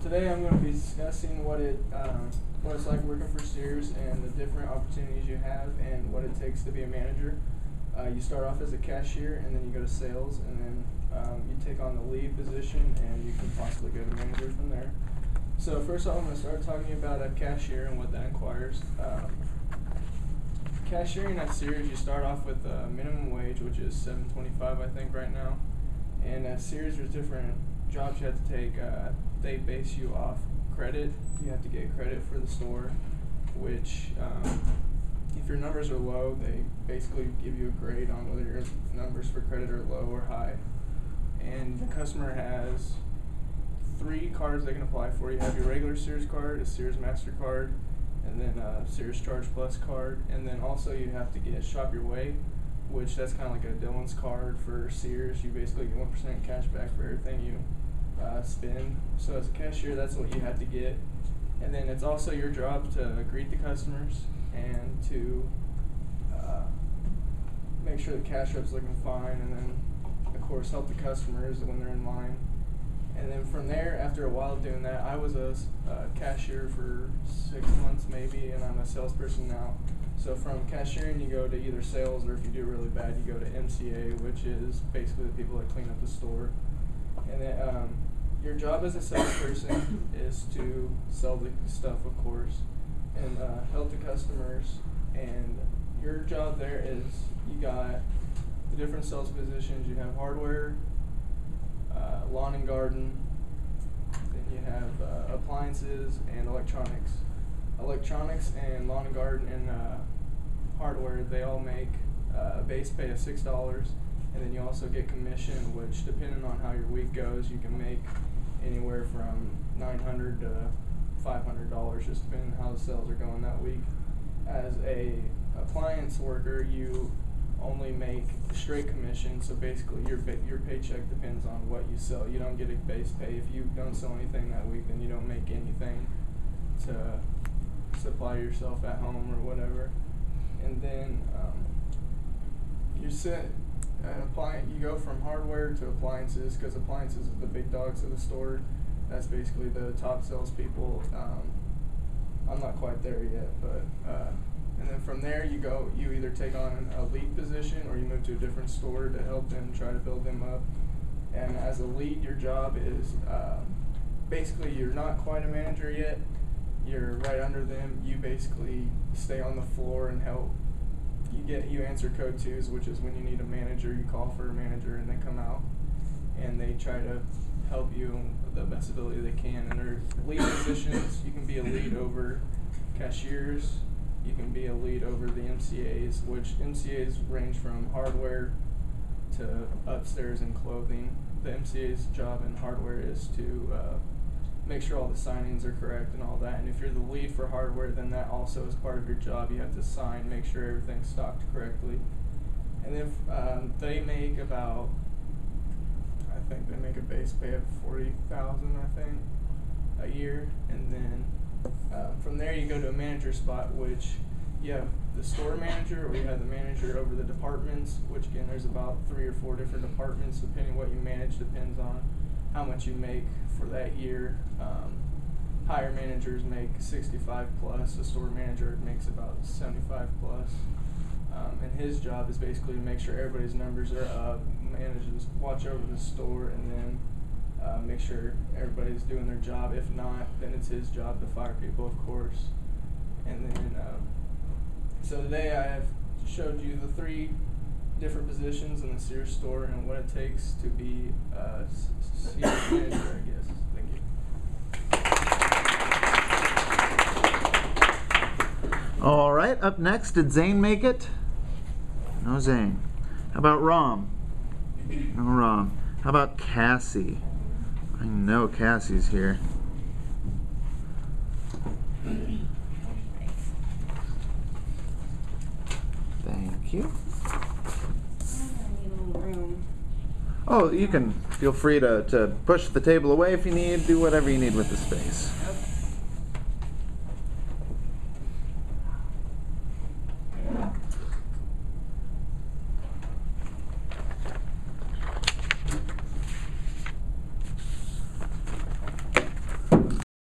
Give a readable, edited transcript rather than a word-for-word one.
Today I'm going to be discussing what it's like working for Sears and the different opportunities you have and what it takes to be a manager. You start off as a cashier and then you go to sales and then you take on the lead position and you can possibly go to manager from there. So first off, I'm going to start talking about a cashier and what that inquires. Cashiering at Sears, you start off with a minimum wage, which is $7.25 I think right now. And at Sears, there's different jobs you have to take. They base you off credit. You have to get credit for the store, which if your numbers are low, they basically give you a grade on whether your numbers for credit are low or high. And the customer has 3 cards they can apply for. You have your regular Sears card, a Sears MasterCard, and then a Sears Charge Plus card. And then also you have to get Shop Your Way, which that's kind of like a Dillon's card for Sears. You basically get 1% cash back for everything you spend. So as a cashier, that's what you have to get. And then it's also your job to greet the customers and to make sure the cash rep's looking fine, and then of course help the customers when they're in line. And then from there, after a while doing that, I was a cashier for 6 months maybe, and I'm a salesperson now. So from cashiering, you go to either sales, or if you do really bad, you go to MCA, which is basically the people that clean up the store. And then your job as a salesperson is to sell the stuff, of course, and help the customers. And your job there is, you got the different sales positions. You have hardware, lawn and garden, then you have appliances and electronics. Electronics and lawn and garden and hardware, they all make a base pay of $6, and then you also get commission, which depending on how your week goes, you can make anywhere from $900 to $500, just depending on how the sales are going that week. As a appliance worker, you only make straight commission, so basically your paycheck depends on what you sell. You don't get a base pay. If you don't sell anything that week, then you don't make anything to supply yourself at home or whatever. And then you go from hardware to appliances, because appliances are the big dogs of the store. That's basically the top salespeople. I'm not quite there yet, but and then from there you either take on a lead position or you move to a different store to help them try to build them up. And as a lead, your job is basically, you're not quite a manager yet. You're right under them. You basically stay on the floor and help. You answer code 2s, which is when you need a manager, you call for a manager and they come out and they try to help you the best ability they can. And their lead positions, you can be a lead over cashiers, you can be a lead over the MCAs, which MCAs range from hardware to upstairs and clothing. The MCA's job in hardware is to make sure all the signings are correct and all that. And if you're the lead for hardware, then that also is part of your job. You have to sign, make sure everything's stocked correctly. And then they make about, I think they make a base pay of $40,000, I think, a year. And then from there you go to a manager spot, which you have the store manager, or you have the manager over the departments, which again, there's about 3 or 4 different departments. Depending what you manage depends on how much you make for that year. Higher managers make 65 plus. The store manager makes about 75 plus. And his job is basically to make sure everybody's numbers are up, watch over the store, and then make sure everybody's doing their job. If not, then it's his job to fire people, of course. And then, so today I have showed you the 3 different positions in the Sears store and what it takes to be a Sears manager, I guess. Thank you. All right, up next, did Zane make it? No Zane. How about Rom? No Rom. How about Cassie? I know Cassie's here. Thank you. Oh, you can feel free to push the table away if you need, do whatever you need with the space. Okay.